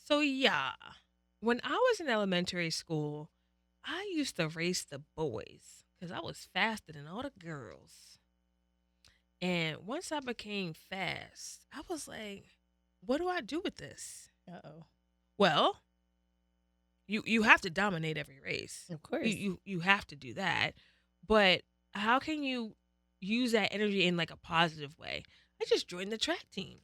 So yeah, when I was in elementary school, I used to race the boys because I was faster than all the girls. And once I became fast, I was like, what do I do with this? Uh-oh. Well, you have to dominate every race. Of course. You have to do that. But how can you use that energy in like a positive way? I just joined the track team.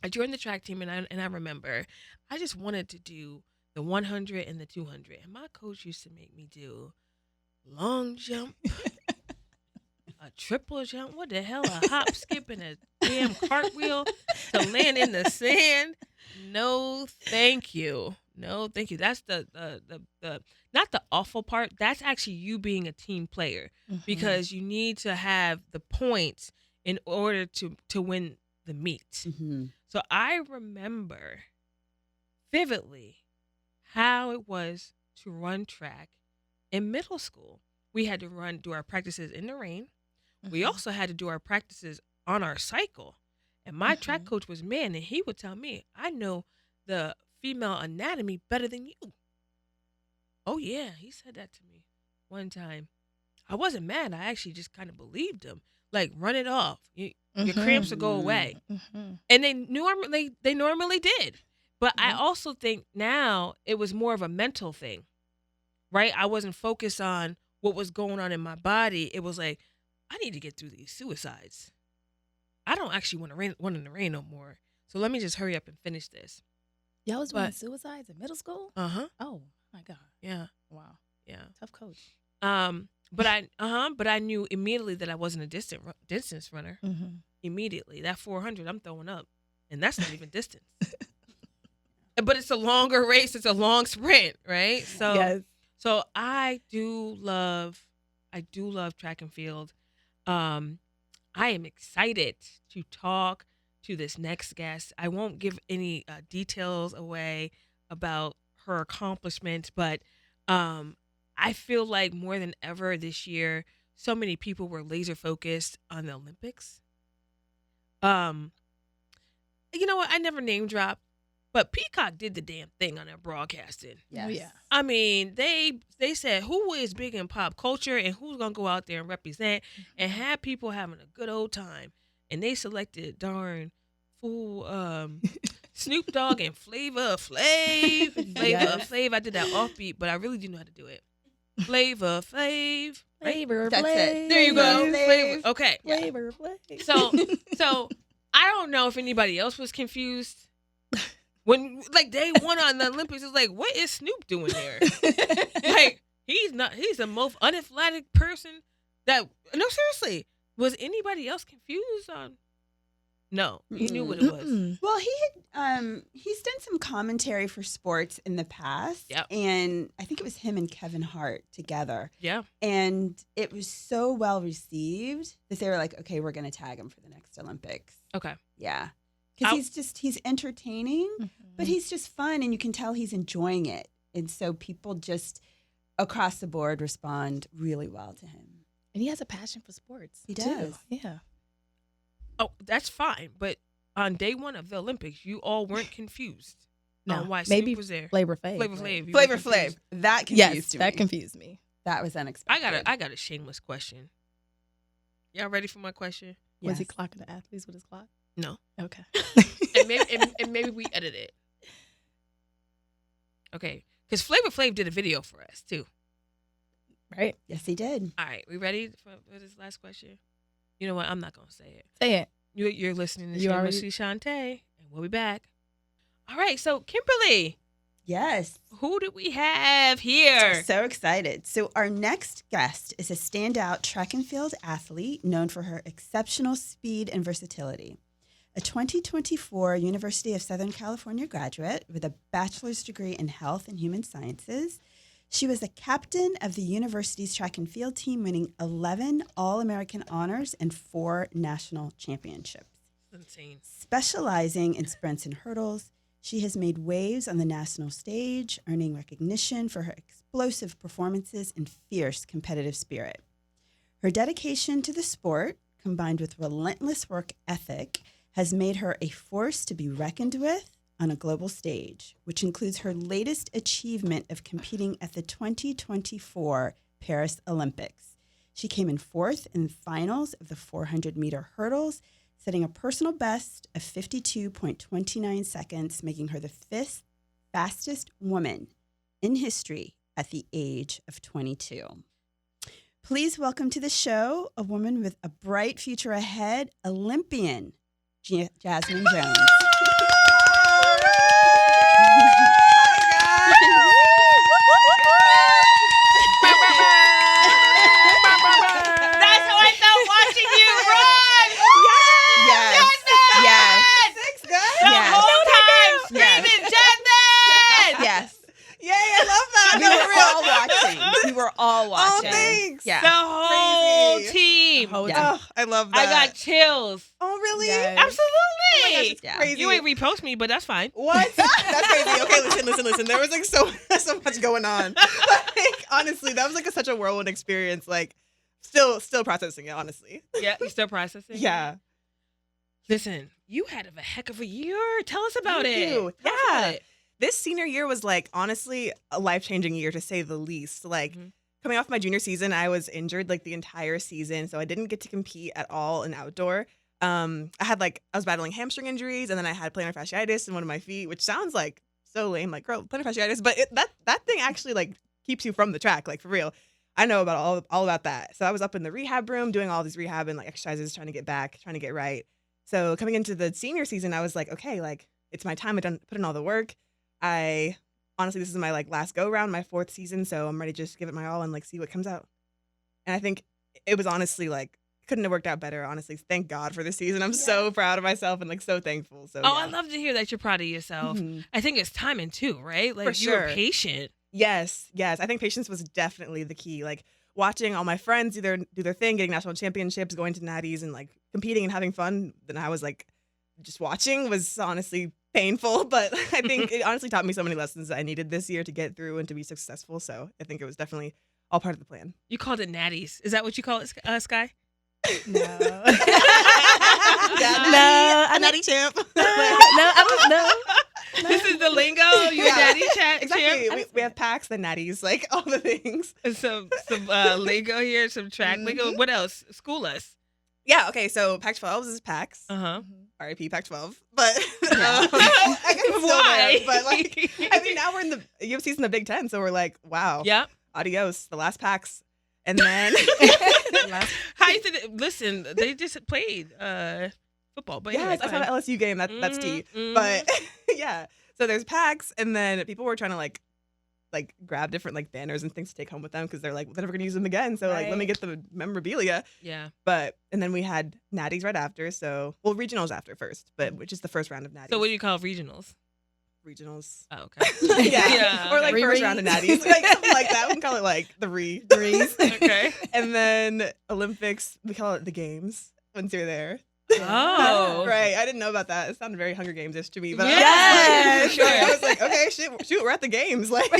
I joined the track team, and I remember I just wanted to do the 100 and the 200. And my coach used to make me do long jump, a triple jump. What the hell? A hop, skip, and a damn cartwheel to land in the sand. No, thank you. No, thank you. That's the not the awful part. That's actually you being a team player because you need to have the points in order to win the meet. Mm-hmm. So I remember vividly how it was to run track in middle school. We had to do our practices in the rain. We also had to do our practices on our cycle. And my track coach was man, and he would tell me, I know the female anatomy better than you. Oh, yeah, he said that to me one time. I wasn't mad. I actually just kind of believed him. Like, run it off. Your cramps will go away. And they normally did. But I also think now it was more of a mental thing, right? I wasn't focused on what was going on in my body. It was like, I need to get through these suicides. I don't actually want in the rain no more. So let me just hurry up and finish this. Y'all was doing suicides in middle school? Uh-huh. Oh, my God. Yeah. Wow. Yeah. Tough coach. But I knew immediately that I wasn't a distance runner. Immediately. That 400, I'm throwing up. And that's not even distance. But it's a longer race. It's a long sprint, right? So, yes. So I do love track and field. I am excited to talk to this next guest. I won't give any details away about her accomplishments, but I feel like more than ever this year, so many people were laser focused on the Olympics. You know what? I never name drop, but Peacock did the damn thing on their broadcasting. Yes. Oh, yeah. I mean, they said who is big in pop culture and who's gonna go out there and represent and have people having a good old time. And they selected darn fool Snoop Dogg and Flavor Flav. Flav. I did that offbeat, but I really do know how to do it. Flavor Flav. Flavor That's Flav. it. There you go. Flav. Okay. Flavor Flav. So I don't know if anybody else was confused. When like day one on the Olympics, it's like, what is Snoop doing there? Like, he's the most unathletic person that, no, seriously. Was anybody else confused on? No, he knew what it was. Well, he's done some commentary for sports in the past. Yep. And I think it was him and Kevin Hart together. Yeah. And it was so well received that they were like, okay, we're going to tag him for the next Olympics. Okay. Yeah. Because he's entertaining, but he's just fun, and you can tell he's enjoying it. And so people just across the board respond really well to him. And he has a passion for sports. He too. does. Yeah. Oh, that's fine. But on day one of the Olympics, you all weren't confused on why maybe Snoop was there. Flavor Flav. Flavor Flav. Flavor Flav. That confused Yes, me. that confused me. That was unexpected. I got a shameless question. Y'all ready for my question? Yes. Was he clocking the athletes with his clock? No. Okay. and maybe we edit it. Okay. Because Flavor Flav did a video for us, too. Right? Yes, he did. All right. We ready for this last question? You know what? I'm not going to say it. Say it. You're listening to You already- Shamelessly Shontay, and we'll be back. All right. So, Kimberly, Yes. who do we have here? So excited. So our next guest is a standout track and field athlete known for her exceptional speed and versatility. A 2024 University of Southern California graduate with a bachelor's degree in health and human sciences, she was the captain of the university's track and field team, winning 11 All-American honors and 4 national championships. Insane. Specializing in sprints and hurdles, she has made waves on the national stage, earning recognition for her explosive performances and fierce competitive spirit. Her dedication to the sport, combined with relentless work ethic, has made her a force to be reckoned with on a global stage, which includes her latest achievement of competing at the 2024 Paris Olympics. She came in fourth in the finals of the 400-meter hurdles, setting a personal best of 52.29 seconds, making her the fifth fastest woman in history at the age of 22. Please welcome to the show a woman with a bright future ahead, Olympian Jasmine Jones. That's how I felt watching you run. Yes. Thanks, guys. The Yes. whole time screaming, Jasmine. Yes. Yay, I love that. We No, were for real. all watching. We were all watching. thanks. Yeah. The whole Crazy. team. Yeah. Oh, I love that. I got chills. Oh, really? Yes. Absolutely. Oh my gosh, it's Yeah. crazy. You ain't repost me, but that's fine. What? That's crazy. Okay, listen. There was like so much going on. Like, honestly, that was like such a whirlwind experience. Like, still processing it. Honestly. Yeah, you still processing? Yeah. Listen, you had a heck of a year. Tell us about Thank it. you. Tell us Yeah. about it. This senior year was like honestly a life-changing year to say the least. Like Mhm. coming off my junior season, I was injured like the entire season, so I didn't get to compete at all in outdoor. I was battling hamstring injuries, and then I had plantar fasciitis in one of my feet, which sounds like so lame, like girl, plantar fasciitis, but that thing actually like keeps you from the track, like for real. I know about all about that. So I was up in the rehab room doing all these rehab and like exercises, trying to get back, trying to get right. So coming into the senior season, I was like, okay, like it's my time. I done put in all the work. I honestly, this is my like last go round, my fourth season, so I'm ready to just give it my all and like see what comes out. And I think it was honestly like couldn't have worked out better. Honestly, thank God for this season. I'm so proud of myself and like so thankful. So Oh, yeah. I love to hear that you're proud of yourself. Mhm. I think it's timing too, right? Like For you were sure. patient. Yes. I think patience was definitely the key. Like watching all my friends do their thing, getting national championships, going to natties, and like competing and having fun. Then I was like, just watching was honestly painful, but I think it honestly taught me so many lessons that I needed this year to get through and to be successful. So I think it was definitely all part of the plan. You called it natties. Is that what you call it, Sky? No. A natty champ. This is the lingo. You're Yeah. natty champ. Exactly. We have packs, the natties, like all the things. And some lingo here, some track lingo. Mhm. What else? School us. Yeah. Okay. So Pac-12 is PAX. Uh-huh. RIP Pac-12. But Yeah. I guess it's still Why? there. But like, I mean, now we're in the UFC's in the Big Ten, so we're like, wow. Yep. Adios, the last PAX, and then How you did listen, they just played football. But yeah, anyways, I go saw the ahead. LSU game. That's tea. Mhm, But yeah, so there's PAX, and then people were trying to like grab different like banners and things to take home with them because they're like, they're never gonna use them again. So like, let me Right. get the memorabilia. yeah. But and then we had natties right after. So well, regionals after first, but which is the first round of natties. So what do you call regionals? regionals? Oh, okay. Yeah. Or like okay. first round of natties, like something like that. We can call it like the Threes. Okay. And then Olympics, we call it the games once you're there. Oh. Right. I didn't know about that. It sounded very Hunger Games-ish to me. But Yes, I was like, okay, shoot, we're at the games. Like,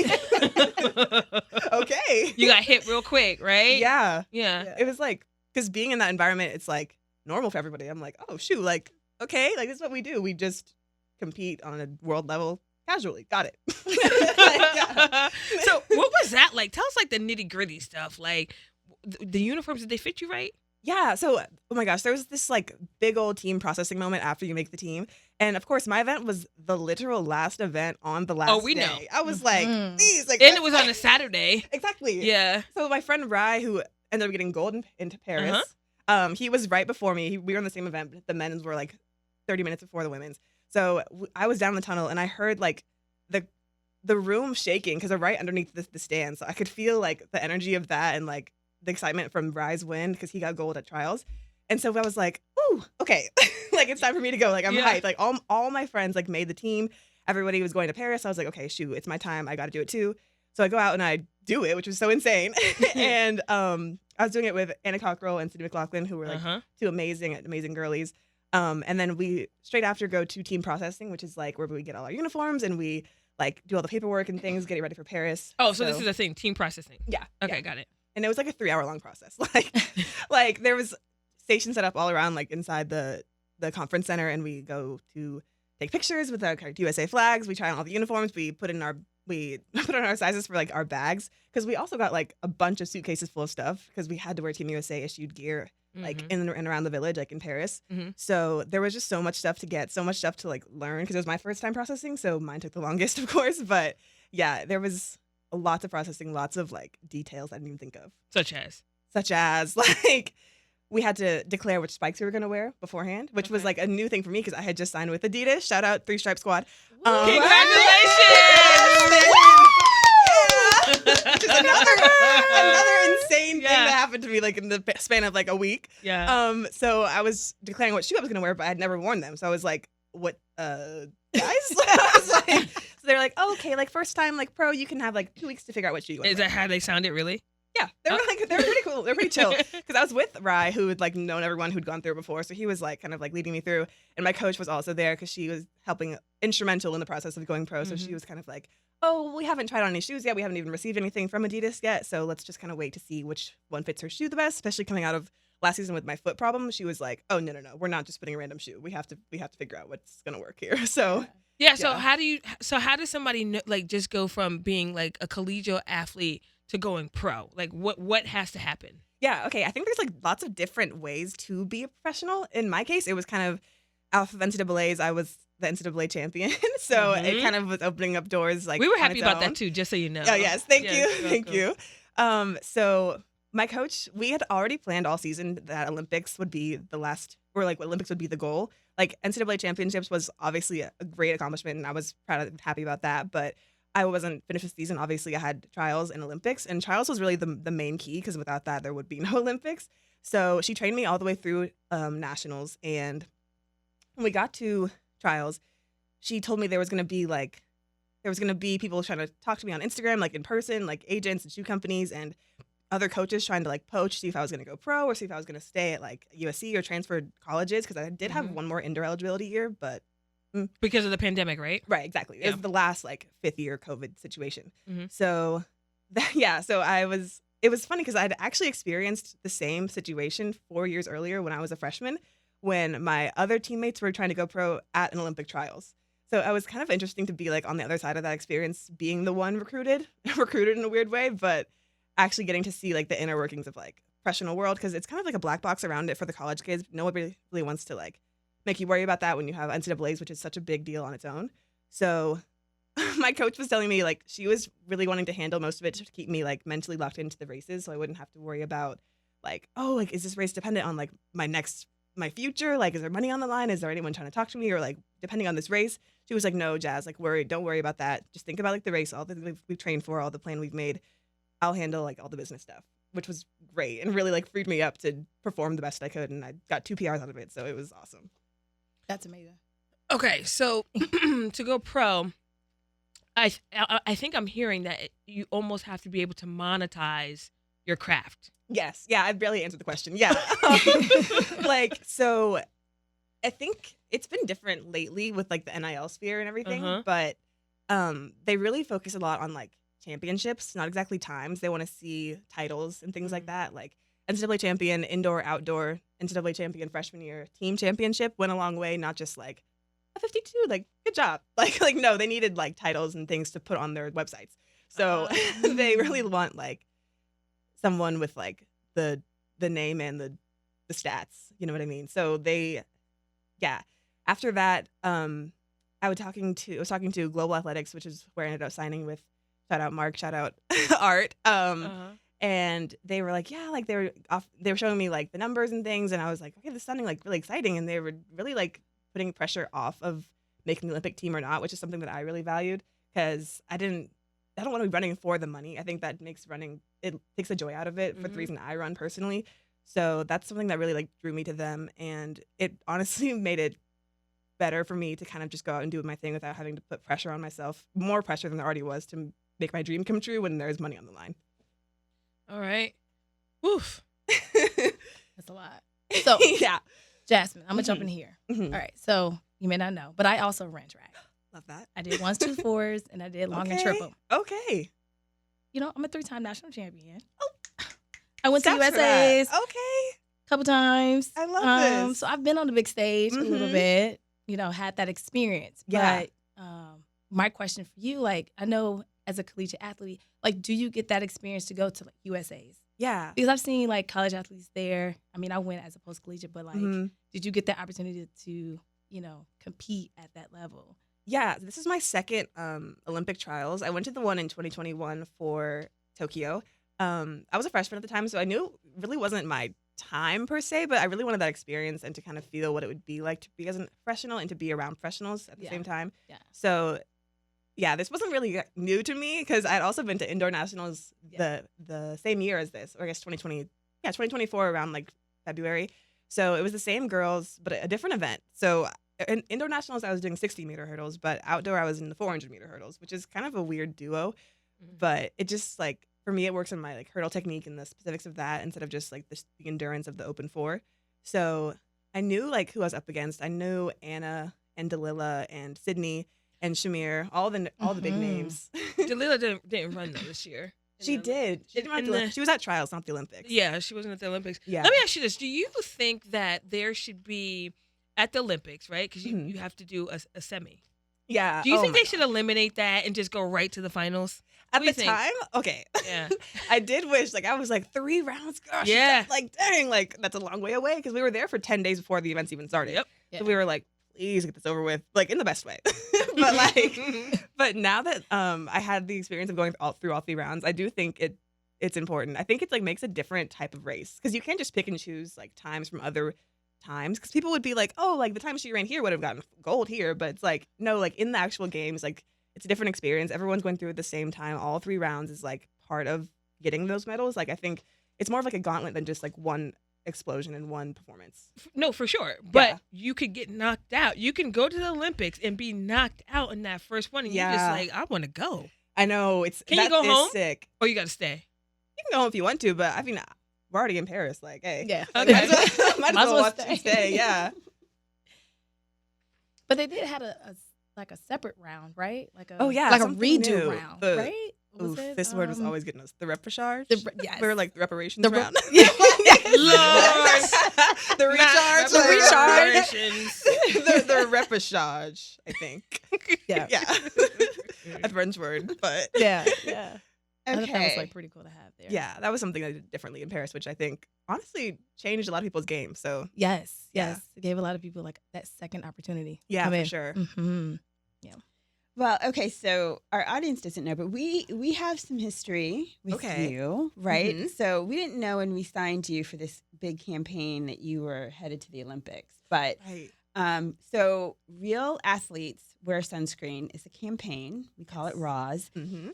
okay. You got hit real quick, right? Yeah. Yeah. It was like, because being in that environment, it's like normal for everybody. I'm like, oh, shoot, like, okay, like this is what we do. We just compete on a world level casually. Got it. Like, yeah. So what was that like? Tell us like the nitty gritty stuff. Like the uniforms, did they fit you right? Yeah. So, oh my gosh, there was this like big old team processing moment after you make the team. And of course, my event was the literal last event on the last we day. know. I was like, Mhm. please. Like, And it was on a Saturday. Exactly. Yeah. So my friend Rye, who ended up getting gold into Paris, he was right before me. We were in the same event, but the men's were like 30 minutes before the women's. So I was down the tunnel and I heard like the room shaking because they're right underneath the stand. So I could feel like the energy of that and like the excitement from Rye's win because he got gold at trials. And so I was like, ooh, okay. Like it's time for me to go. Like I'm Yeah. hyped. Like all my friends like made the team. Everybody was going to Paris. I was like, okay, shoot, it's my time. I got to do it too. So I go out and I do it, which was so insane. And I was doing it with Anna Cockrell and Cindy McLaughlin, who were like two amazing girlies. And then we straight after go to team processing, which is like where we get all our uniforms and we like do all the paperwork and things, get it ready for Paris. Oh, so this is a thing, team processing. Yeah. Okay, yeah. got it. And it was like a 3-hour long process. Like there was stations set up all around, like inside the conference center, and we go to take pictures with our USA flags. We try on all the uniforms. We put on our sizes for like our bags because we also got like a bunch of suitcases full of stuff because we had to wear Team USA issued gear like in and around the village, like in Paris. So there was just so much stuff to get, so much stuff to like learn because it was my first time processing. So mine took the longest, of course. But yeah, there was lots of processing, lots of like details I didn't even think of. Such as like we had to declare which spikes we were going to wear beforehand, which was like a new thing for me because I had just signed with Adidas. Shout out 3 Stripe Squad. Congratulations! Which is another insane thing that happened to me like in the span of like a week. Yeah. So I was declaring what shoe I was going to wear, but I had never worn them. So I was like, what, guys? I was like, so they're like, oh, okay, like first time like pro, you can have like 2 weeks to figure out what shoe you want. Is that how they sounded really? Yeah, they were pretty cool. They're pretty chill. Because I was with Rye, who had like known everyone who'd gone through it before, so he was like kind of like leading me through. And my coach was also there because she was helping instrumental in the process of going pro. So she was kind of like, oh, we haven't tried on any shoes yet. We haven't even received anything from Adidas yet. So let's just kind of wait to see which one fits her shoe the best. Especially coming out of last season with my foot problem, she was like, oh no, we're not just putting a random shoe. We have to figure out what's gonna work here. So. Yeah. So how does somebody know, like just go from being like a collegiate athlete to going pro? Like what has to happen? Yeah, okay. I think there's like lots of different ways to be a professional. In my case, it was kind of off of NCAA's. I was the NCAA champion. So it kind of was opening up doors. Like we were happy about that too, just so you know. Oh, yes. Thank you. Thank you. So my coach, we had already planned all season that Olympics would be the last, or like Olympics would be the goal. Like NCAA championships was obviously a great accomplishment, and I was proud and happy about that. But I wasn't finished the season. Obviously, I had trials and Olympics, and trials was really the main key because without that, there would be no Olympics. So she trained me all the way through nationals, and when we got to trials, she told me there was going to be people trying to talk to me on Instagram, like in person, like agents and shoe companies and other coaches trying to like poach, see if I was going to go pro or see if I was going to stay at like USC or transferred colleges because I did have one more indoor eligibility year, but because of the pandemic, right? Right, exactly. Yeah. It was the last like 5th year COVID situation. Mm-hmm. So it was funny because I'd actually experienced the same situation 4 years earlier when I was a freshman, when my other teammates were trying to go pro at an Olympic trials. So it was kind of interesting to be like on the other side of that experience, being the one recruited in a weird way, but actually getting to see like the inner workings of like professional world, because it's kind of like a black box around it for the college kids. No one really wants to like make you worry about that when you have NCAAs, which is such a big deal on its own. So my coach was telling me like she was really wanting to handle most of it to keep me like mentally locked into the races, so I wouldn't have to worry about like, oh, like is this race dependent on like my future? Like, is there money on the line? Is there anyone trying to talk to me? Or like, depending on this race, she was like, no, Jazz, like don't worry about that. Just think about like the race, all the things we've trained for, all the plan we've made. I'll handle like all the business stuff, which was great and really like freed me up to perform the best I could. And I got 2 PRs out of it. So it was awesome. That's amazing. Okay. So to go pro, I think I'm hearing that you almost have to be able to monetize your craft. Yes. Yeah. I barely answered the question. Yeah. Like, so I think it's been different lately with like the NIL sphere and everything, but they really focus a lot on like championships, not exactly times. They want to see titles and things like that. Like NCAA champion, indoor, outdoor, NCAA champion freshman year, team championship went a long way, not just like a 52, like good job. Like no, they needed like titles and things to put on their websites. So they really want like someone with like the name and the stats, you know what I mean? So after that, I was talking to Global Athletics, which is where I ended up signing with, shout out Mark, shout out Art. And they were like, yeah, like they were showing me like the numbers and things, and I was like, okay, this is sounding like really exciting, and they were really like putting pressure off of making the Olympic team or not, which is something that I really valued, because I don't want to be running for the money. I think that it takes the joy out of it for the reason I run personally. So that's something that really like drew me to them, and it honestly made it better for me to kind of just go out and do my thing without having to put pressure on myself, more pressure than there already was to make my dream come true when there's money on the line. All right. Oof. That's a lot. So yeah, Jasmine, I'm gonna jump in here. All right. So you may not know, but I also ran track. Love that. I did 1s, 2s, 4s, and I did long and triple. Okay. You know, I'm a 3-time national champion. Oh, I went to Steps for USA's that. Okay. a couple times. I love this. So I've been on the big stage a little bit. had that experience. Yeah. But my question for you, like, I know as a collegiate athlete, like, do you get that experience to go to like USA's? Yeah. Because I've seen like college athletes there. I mean, I went as a post-collegiate, but like, did you get the opportunity to, compete at that level? Yeah, this is my second Olympic trials. I went to the one in 2021 for Tokyo. I was a freshman at the time, so I knew it really wasn't my time per se, but I really wanted that experience and to kind of feel what it would be like to be as a professional and to be around professionals at the same time. Yeah. So, yeah, this wasn't really new to me because I'd also been to indoor nationals the same year as this, or I guess 2024 around like February. So it was the same girls, but a different event. So in indoor nationals, I was doing 60-meter hurdles, but outdoor, I was in the 400-meter hurdles, which is kind of a weird duo. But it just like, for me, it works on my like hurdle technique and the specifics of that instead of just like the endurance of the open 4. So I knew like who I was up against. I knew Anna and Dalila and Sydney and Shamir, all the big names. Dalila didn't run though this year. She did. She was at trials, not the Olympics. Yeah, she wasn't at the Olympics. Yeah. Let me ask you this: do you think that there should be at the Olympics, right? Because you have to do a semi. Yeah. Do you think they should eliminate that and just go right to the finals? At the time? Okay. Yeah. I did wish, like, I was like, 3 rounds, gosh. Yeah. Like, dang, like, that's a long way away because we were there for 10 days before the events even started. Yep. So we were like, please get this over with, like, in the best way. But, like, but now that I had the experience of going through all 3 rounds, I do think it's important. I think it's, like, makes a different type of race because you can't just pick and choose, like, times from other times because people would be like, oh, like, the time she ran here would have gotten gold here. But it's like, no, like, in the actual games, like, it's a different experience. Everyone's going through it at the same time. All 3 rounds is like part of getting those medals. Like I think it's more of like a gauntlet than just like one explosion in one performance. No, for sure. But you could get knocked out. You can go to the Olympics and be knocked out in that first one, and you're just like, I want to go. I know Can you go home? Sick. Or you got to stay. You can go home if you want to, but I mean, we're already in Paris. Like, hey, yeah, okay. might as well watch you stay. Yeah. But they did have a separate round, right? Like a like a redo round, right? This word was always getting us. The repechage? Yes. We were like the reparations round. Lord. The recharge. The repechage, I think. Yeah. A French word, but. Yeah. Okay. I thought that was like pretty cool to have there. Yeah, that was something I did differently in Paris, which I think honestly changed a lot of people's game. So Yes. Yeah. It gave a lot of people like that second opportunity. Yeah, for sure. Mm-hmm. Yeah. Well, okay, so our audience doesn't know, but we have some history with you, right? Mm-hmm. So we didn't know when we signed you for this big campaign that you were headed to the Olympics. But so Real Athletes Wear Sunscreen is a campaign. We call it RAWS. Mm-hmm.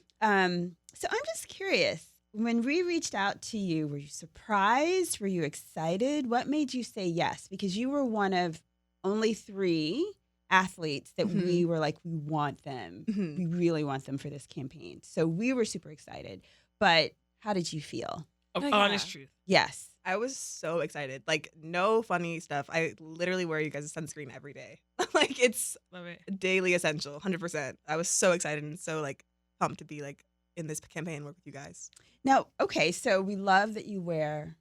So I'm just curious, when we reached out to you, were you surprised? Were you excited? What made you say yes? Because you were one of only 3 athletes that we were like, we want them. We really want them for this campaign. So we were super excited. But how did you feel? Honest truth. Yes. I was so excited. Like, no funny stuff. I literally wear you guys' sunscreen every day. Like, it's daily essential, 100%. I was so excited and so, like, pumped to be, like, in this campaign and work with you guys. Now, okay, so we love that you wear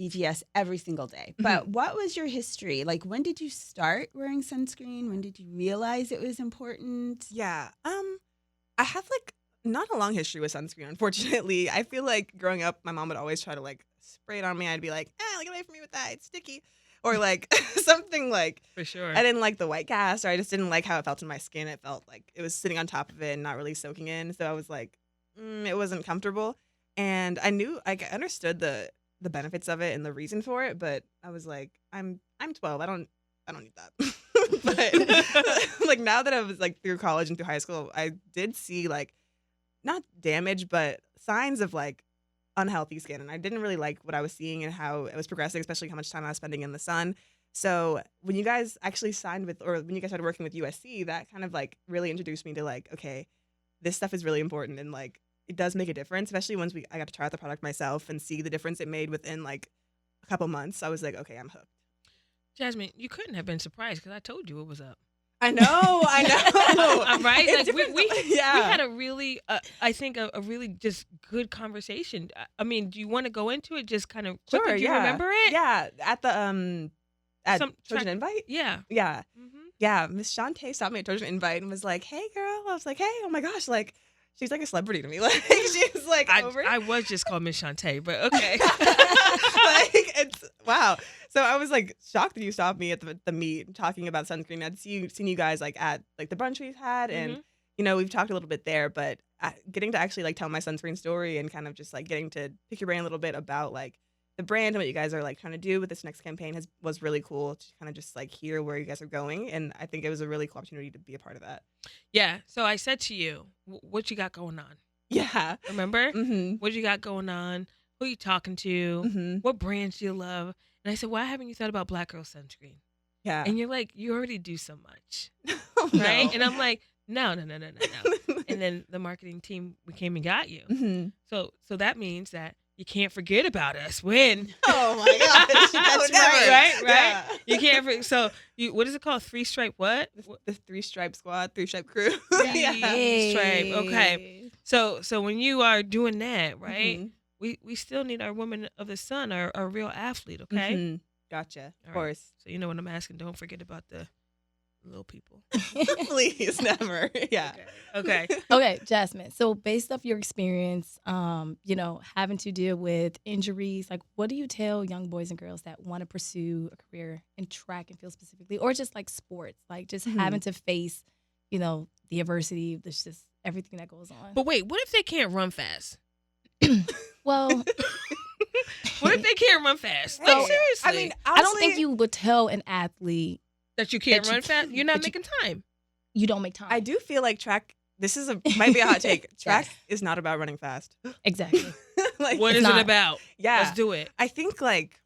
BGS every single day. But what was your history? Like, when did you start wearing sunscreen? When did you realize it was important? Yeah. I have, like, not a long history with sunscreen, unfortunately. I feel like growing up, my mom would always try to, like, spray it on me. I'd be like, get away from me with that. It's sticky. Or, like, something like. For sure. I didn't like the white cast, or I just didn't like how it felt in my skin. It felt like it was sitting on top of it and not really soaking in. So I was like, it wasn't comfortable. And I knew, like, I understood the benefits of it and the reason for it, but I was like, I'm 12. I don't need that. But, like, now that I was, like, through college and through high school, I did see, like, not damage, but signs of, like, unhealthy skin. And I didn't really like what I was seeing and how it was progressing, especially how much time I was spending in the sun. So when you guys actually signed with, or when you guys started working with USC, that kind of, like, really introduced me to, like, okay, this stuff is really important. And, like, it does make a difference, especially once I got to try out the product myself and see the difference it made within, like, a couple months. I was like, okay, I'm hooked. Jasmine, you couldn't have been surprised because I told you it was up. I know. I'm right. It's Like we yeah. had a really, I think a really just good conversation. I mean, do you want to go into it? Just kind of quickly. Sure. Do you remember it? Yeah. At the Trojan Invite. Yeah. Yeah. Mm-hmm. Yeah, Miss Shontay stopped me at Georgia Invite and was like, "Hey, girl." I was like, "Hey, oh my gosh, like she's like a celebrity to me." Like she was like over. I was just called Miss Shontay, but okay. Like it's wow. So I was like shocked that you stopped me at the meet talking about sunscreen. I'd seen you guys like at like the brunch we've had, and we've talked a little bit there, but getting to actually like tell my sunscreen story and kind of just like getting to pick your brain a little bit about like the brand and what you guys are like trying to do with this next campaign was really cool to kind of just like hear where you guys are going, and I think it was a really cool opportunity to be a part of that. Yeah. So I said to you, what you got going on? Yeah. Remember? Mm-hmm. What you got going on? Who you talking to? Mm-hmm. What brands do you love? And I said, why haven't you thought about Black Girl Sunscreen? Yeah. And you're like, you already do so much. Oh, Right? no. And I'm like, no. And then the marketing team, we came and got you. Mm-hmm. So that means that you can't forget about us when. Oh my gosh. That's never. right. Yeah. You can't. So what is it called? 3 Stripe what? The 3 Stripe Squad, 3 Stripe Crew. Yeah. Stripe. Okay. So when you are doing that, right? Mm-hmm. We still need our women of the sun, our real athlete. Okay. Mm-hmm. Gotcha. All Of right. course. So you know what I'm asking. Don't forget about the little people. Please, never. Yeah. Okay. Okay, Jasmine. So based off your experience, having to deal with injuries, like what do you tell young boys and girls that want to pursue a career in track and field specifically, or just like sports, like just having to face, the adversity, there's just everything that goes on. But wait, what if they can't run fast? Well, What if they can't run fast? Like, Well, seriously. I mean, I don't think you would tell an athlete that you can't that you run fast. You're not that you- making time. you don't make time. I do feel like track. This might be a hot take. Track Yes. is not about running fast. Exactly. Like, What it's is it not. about? yeah, Let's do it. I think like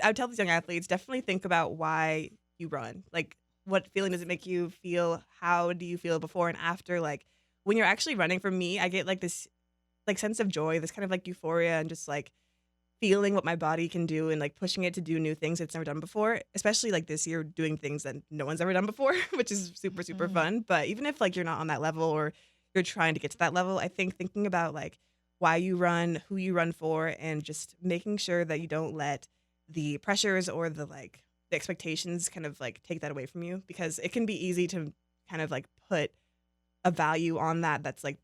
I would tell these young athletes definitely think about why you run. Like, what feeling does it make you feel? How do you feel before and after? Like, when you're actually running, for me, I get like this like sense of joy, this kind of like euphoria, and just like feeling what my body can do and like pushing it to do new things it's never done before. Especially like this year, doing things that no one's ever done before, which is super fun. But even if like you're not on that level or you're trying to get to that level, I think thinking about like why you run, who you run for, and just making sure that you don't let the pressures or the expectations kind of like take that away from you, because it can be easy to kind of like put a value on that's like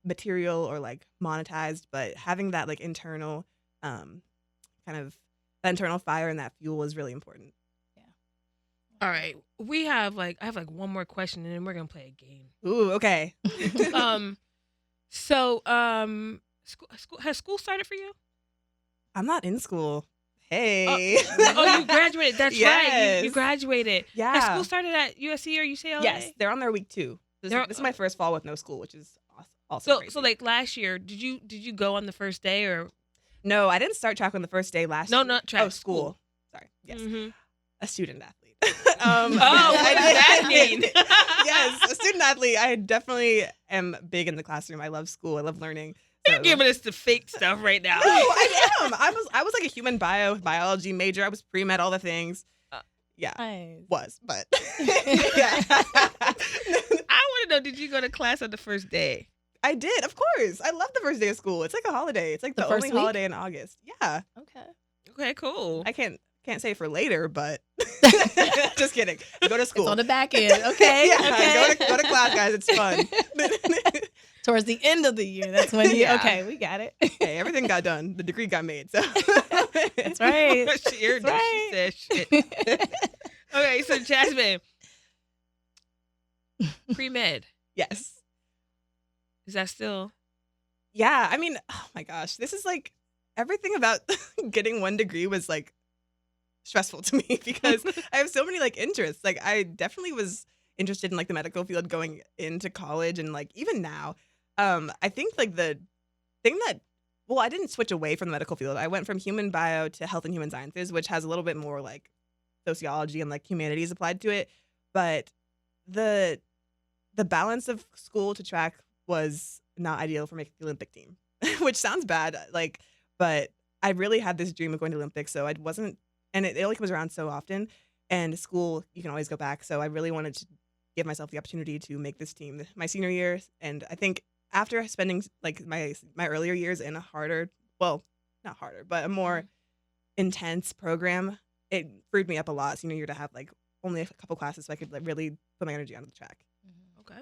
material or like monetized, but having that like internal kind of that internal fire and that fuel is really important. All right. I have one more question and then we're gonna play a game. Ooh, okay. Has school started for you? I'm not in school. Hey. Oh, you graduated. That's right. Yes. You graduated. Yeah. Has school started at USC or UCLA? Yes, they're on their week 2. This is my first fall with no school, which is also crazy. So like last year, did you go on the first day or? No, I didn't start track on the first day last year. No, not track. Oh, school. Sorry. Yes. Mm-hmm. A student athlete. Oh, what does that mean? Yes, a student athlete. I definitely am big in the classroom. I love school. I love learning. You're giving us the fake stuff right now. No, I am. I was like a human biology major. I was pre-med, all the things. Yeah, Nice. was, but yeah. I want to know, did you go to class on the first day? I did, of course. I love the first day of school. It's like a holiday. It's like the first only week? holiday in August. Yeah, Okay. Okay, cool. I can't say for later, but just kidding. Go to school. It's on the back end. Okay. Yeah, Okay. go to class, guys. It's fun. Towards the end of the year, that's when you. Yeah. Okay, we got it. Hey, everything got done. The degree got made. So That's right. She heard That's that. She said shit. Okay, so Jasmine, pre-med, yes. is that still? Yeah, I mean, oh my gosh, this is like everything about getting one degree was like stressful to me because I have so many like interests. Like I definitely was interested in like the medical field going into college, and like even now, I think like the thing that I didn't switch away from the medical field. I went from human bio to health and human sciences, which has a little bit more like sociology and like humanities applied to it. But the balance of school to track was not ideal for making the Olympic team, which sounds bad, like, but I really had this dream of going to Olympics, so I wasn't, and it only comes around so often, and school, you can always go back, so I really wanted to give myself the opportunity to make this team my senior year, and I think after spending, like, my earlier years in a harder, well, not harder, but a more intense program, it freed me up a lot senior year to have, like, only a couple classes, so I could like really put my energy onto the track. Okay.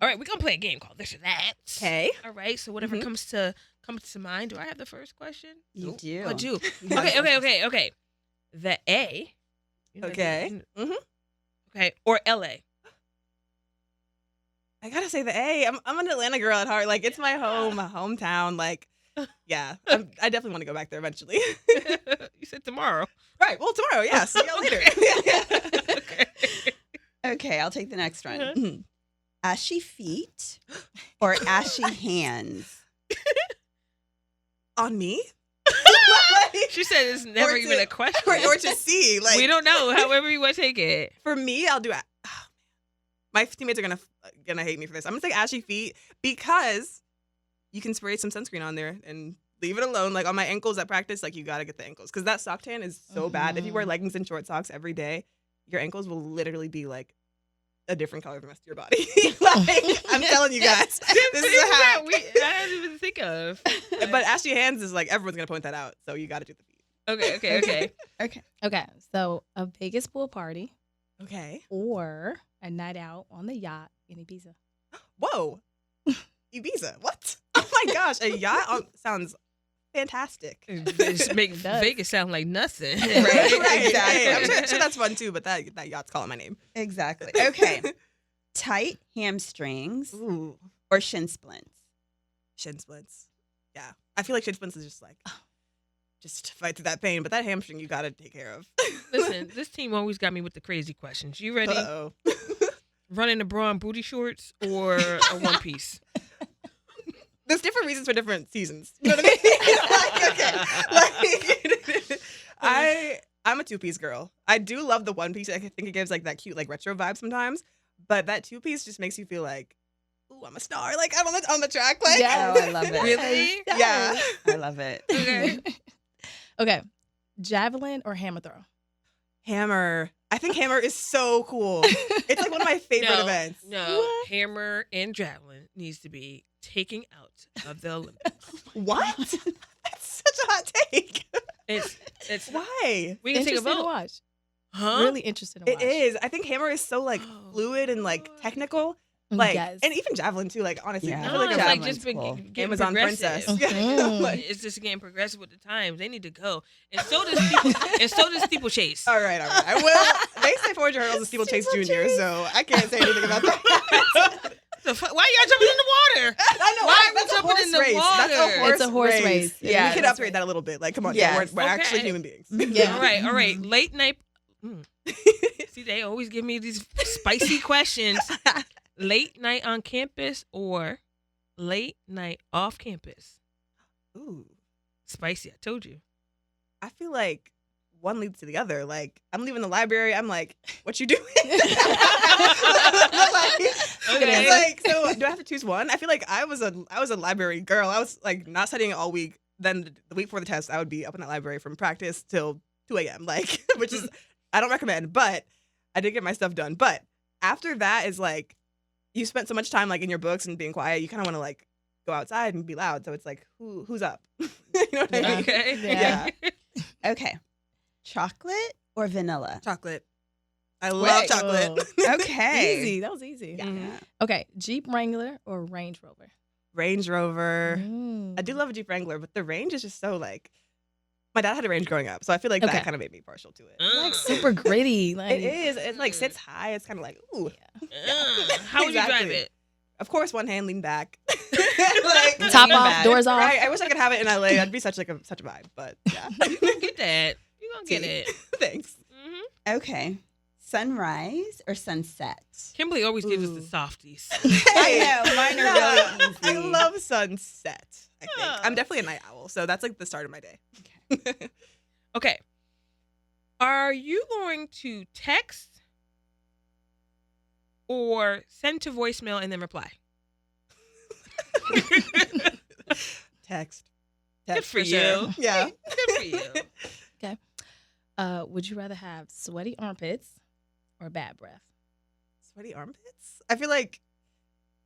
All right, we're gonna play a game called This or That. Okay. All right. So whatever comes to mind. Do I have the first question? You Nope. do. I do. Yeah. Okay. The A. Okay. Okay. Or LA. I gotta say the A. I'm an Atlanta girl at heart. Like it's my hometown. Like, yeah, I definitely want to go back there eventually. You said tomorrow. Right. Well, tomorrow. Yeah. See y'all later. Okay. Okay, I'll take the next one. Mhm. Ashy feet or ashy hands? On me? She said it's never Or even to- a question. or to see. Like We don't know. However you want to take it. for me, I'll do it. My teammates are gonna hate me for this. I'm gonna say ashy feet because you can spray some sunscreen on there and leave it alone. Like on my ankles at practice, like you gotta get the ankles because that sock tan is so bad. If you wear leggings and short socks every day, your ankles will literally be like a different color from the rest of your body. Like I'm telling you guys, this is a hack. I didn't even think of. But ashy hands is like everyone's gonna point that out, so you gotta do the feet. Okay. Okay, so a Vegas pool party Okay. or a night out on the yacht in Ibiza. Whoa. Ibiza. What? Oh my gosh, a yacht sounds fantastic. Just make It does. Vegas sound like nothing. Right. Exactly. Hey, I'm sure that's fun too, but that yacht's calling my name. Exactly. Okay. Tight hamstrings Ooh. or shin splints? Shin splints. Yeah. I feel like shin splints is just like just fight through that pain, but that hamstring you gotta take care of. Listen, this team always got me with the crazy questions. You ready? Uh-oh. Running the bra and booty shorts or a one piece? There's different reasons for different seasons. You know what I mean? Like, I'm a two-piece girl. I do love the one piece. I think it gives like that cute like retro vibe sometimes. But that two-piece just makes you feel like, ooh, I'm a star. Like I'm on the track. Like Oh, I love it. Really? Yeah. I love it. Okay. Okay, javelin or hammer throw? Hammer. I think hammer is so cool. It's like one of my favorite events. No, What? hammer and javelin needs to be taken out of the Olympics. What? That's such a hot take. It's Why? we can take a Interesting to vote. watch. Huh? Really interested to It watch. is. I think hammer is so like Oh, fluid and like Lord. technical. Like Yes. and even javelin too. Like honestly, Yeah. I No, feel like it's javelin. like javelin's just been cool. getting Amazon progressive. princess. Yeah, like- It's just getting progressive with the times. They need to go, and so does people, and so does steeplechase. All right. I will. They say 400 hurdles is steeplechase junior, so I can't say anything about that. Why y'all jumping in the water? I know. Why are we that's a jumping horse in the race. That's water? a horse It's a horse race. Yeah, we It could is. upgrade that a little bit. Like, come on, Yes. we're actually Okay. human beings. Yeah. All right. Late night. See, they always give me these spicy questions. Late night on campus or late night off campus? Ooh, Spicy. I told you. I feel like one leads to the other. Like, I'm leaving the library. I'm like, what you doing? Okay. Like, so do I have to choose one? I feel like I was a library girl. I was like not studying all week. Then the week before the test, I would be up in that library from practice till 2 a.m. Like, which is I don't recommend, but I did get my stuff done. But after that is like you spent so much time like in your books and being quiet. You kind of want to like go outside and be loud. So it's like who's up? You know what I mean? Okay. Yeah. Okay. Chocolate or vanilla? Chocolate. I love Wait. chocolate. Okay. Easy. That was easy. Yeah. Mhm. Okay, Jeep Wrangler or Range Rover? Range Rover. Mm. I do love a Jeep Wrangler, but the range is just so like. My dad had a Range growing up, so I feel like Okay. that kind of made me partial to it. Like super gritty. Like It is. It like sits high. It's kind of like ooh. How would you drive Exactly. it? Of course, one hand leaned back. Like, top Lean off, back. doors off. Right. I wish I could have it in LA. That'd be such a vibe. But yeah. You gonna get that. You gonna get it. Thanks. Hmm. Okay. Sunrise or sunset? Kimberly always gives us Ooh. the softies. I know. Mine are really I easy. love sunset. I think Oh. I'm definitely a night owl, so that's like the start of my day. Okay. Are you going to text or send to voicemail and then reply? Text. Good for sure. you. Yeah. Good for you. would you rather have sweaty armpits or bad breath? Sweaty armpits? I feel like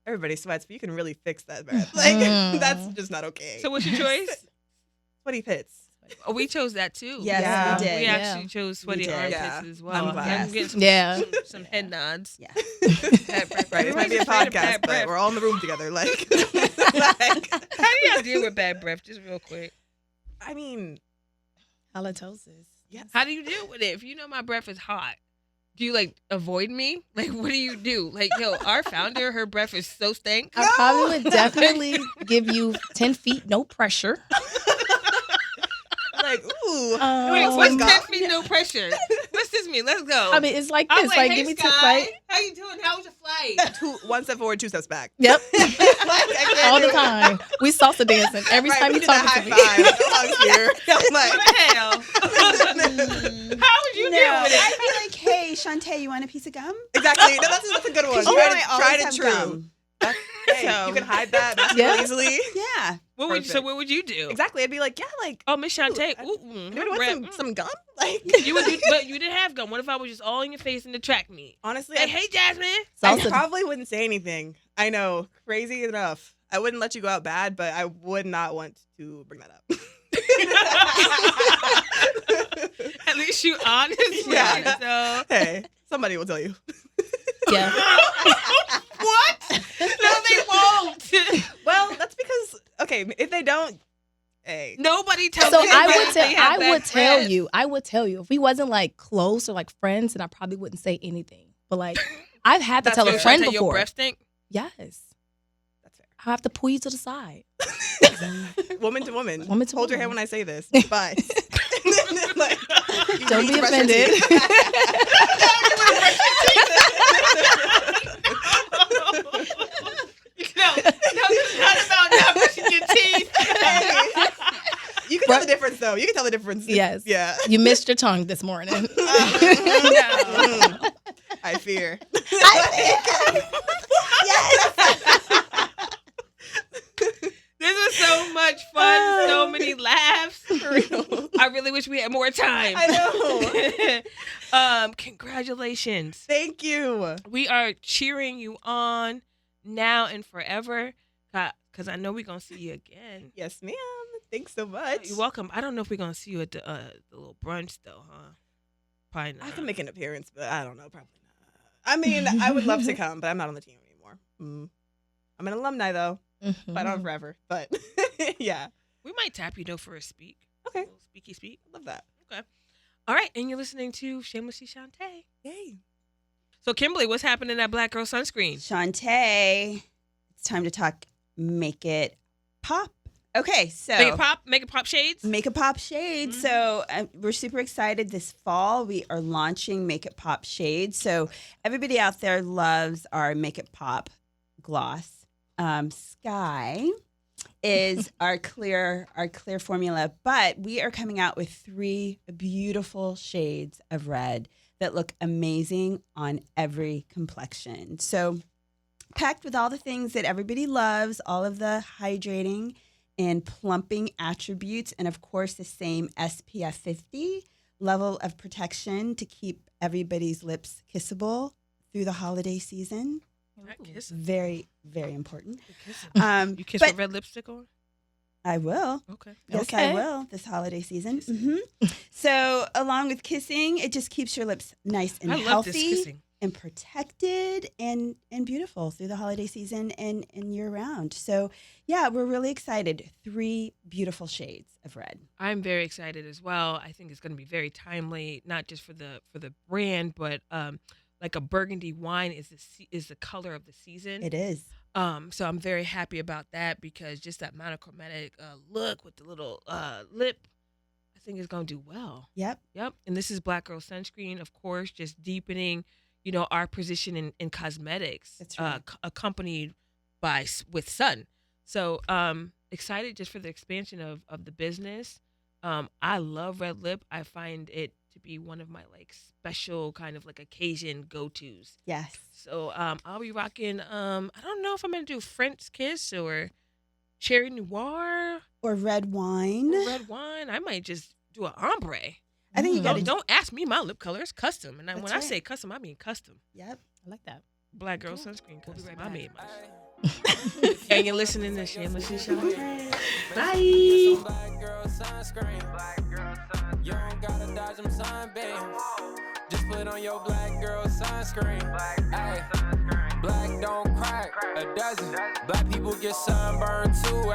everybody sweats, but you can really fix that breath. Like Mm. that's just not okay. So what's your choice? Sweaty pits. Oh, we chose that too. Yes, Yeah. we did. We Yeah. actually chose sweaty did. armpits Yeah. as well. I'm glad. I'm getting some, Yeah. some head nods. Yeah. Right, this might be a Everybody's afraid of podcast, bad but breath. we're all in the room together. Like, How do y'all deal with bad breath? Just real quick. I mean, Halitosis. yes. How do you deal with it? If you know my breath is hot, do you like avoid me? Like, what do you do? Like, yo, our founder, her breath is so stank. I probably would definitely give you 10 feet, no pressure. Like, ooh. Wait, what's Um, 10 feet, no pressure? What's this mean? Let's go. I mean, it's like I'm this. Like, hey, give me 10, Sky. right? How you doing? How was your flight? One step forward, 2 steps back. Yep. I can't All do the it. time. We salsa dancing every Right, time we you did that talking to me. high five. I was here. I'm like, What the hell? How would you No, deal with it? I'd be like, hey, Shantae, you want a piece of gum? exactly. No, that's a good one. 'Cause you Try know to- I try always to have true. gum. Hey, So- you can hide that Yeah. easily. Yeah. What would, so Perfect. what would you do? Exactly. I'd be like, yeah, like, Oh, Miss Shantae. Ooh, Ooh, anybody her want breath, some gum? Like, You would, but you didn't have gum. What if I was just all in your face in the track meet? honestly, Like, hey, Jasmine. I Salsa. probably wouldn't say anything. I know, crazy enough. I wouldn't let you go out bad, but I would not want to bring that up. At least you honest. Yeah. Right? So. Hey, somebody will tell you. Yeah. What? No, they won't. Well, that's because, okay, if they don't, hey. Nobody tells So me I that would they have I bad would tell breath. you. I would tell you. If we wasn't like close or like friends, then I probably wouldn't say anything. But like I've had to That's tell fair. a friend Shantae, your before. breath stink? Yes. That's fair. I have to pull you to the side. Woman to woman. Woman to Hold your woman. hand when I say this. Bye. Like, you Don't need be to brush your offended. teeth. No, it's not about not brushing your teeth. Hey. You can tell the difference, though. You can tell the difference. Yes. Yeah. You missed your tongue this morning. No. Mm. I fear. This is so much fun. So many laughs. For real. I really wish we had more time. I know. Congratulations. Thank you. We are cheering you on now and forever. Because I know we're going to see you again. Yes, ma'am. Thanks so much. You're welcome. I don't know if we're going to see you at the little brunch, though, huh? Probably not. I can make an appearance, but I don't know. Probably not. I mean, I would love to come, but I'm not on the team anymore. I'm an alumni, though. Mhm. But on forever. But yeah. We might tap you, though, for a speak. Okay. A little speaky speak. I love that. Okay. All right. And you're listening to Shamelessly Shontay. Yay. So, Kimberly, what's happening at Black Girl Sunscreen? Shantae, it's time to talk Make It Pop. Okay, so Make it pop shades? Make It Pop Shades. Mhm. So we're super excited this fall. We are launching Make It Pop Shades. So everybody out there loves our Make It Pop gloss. Sky is our clear formula, but we are coming out with 3 beautiful shades of red that look amazing on every complexion. So packed with all the things that everybody loves, all of the hydrating and plumping attributes, and of course the same SPF 50 level of protection to keep everybody's lips kissable through the holiday season. Not kissing. Very, very important. You kiss but with red lipstick on? I will. Okay. Yes, Okay. I will this holiday season. So along with kissing, it just keeps your lips nice and I love healthy this kissing. and protected and beautiful through the holiday season and year round. So yeah, we're really excited. 3 beautiful shades of red. I'm very excited as well. I think it's going to be very timely, not just for the brand, but like a burgundy wine is the color of the season. It is. So I'm very happy about that because just that monochromatic look with the little lip, I think is going to do well. Yep. Yep. And this is Black Girl Sunscreen, of course, just deepening, our position in cosmetics. That's right. Accompanied with sun. So excited just for the expansion of the business. I love red lip. I find it to be one of my like special kind of like occasion go-tos. Yes. So I'll be rocking. I don't know if I'm gonna do French kiss or cherry noir Or red wine. or red wine. I might just do an ombre. I think you got to Don't ask me my lip color. It's custom, and when That's I right. say custom, I mean custom. Yep. I like that. Black Girl Cool. Sunscreen We'll be custom. right I back. made my and you're listening to Shamelessly Shontay. Bye. Black girl sunscreen. You don't gotta dodge them sunbeams. Just put on your black girl sunscreen. Ay, black don't crack a dozen. Black people get sunburned too.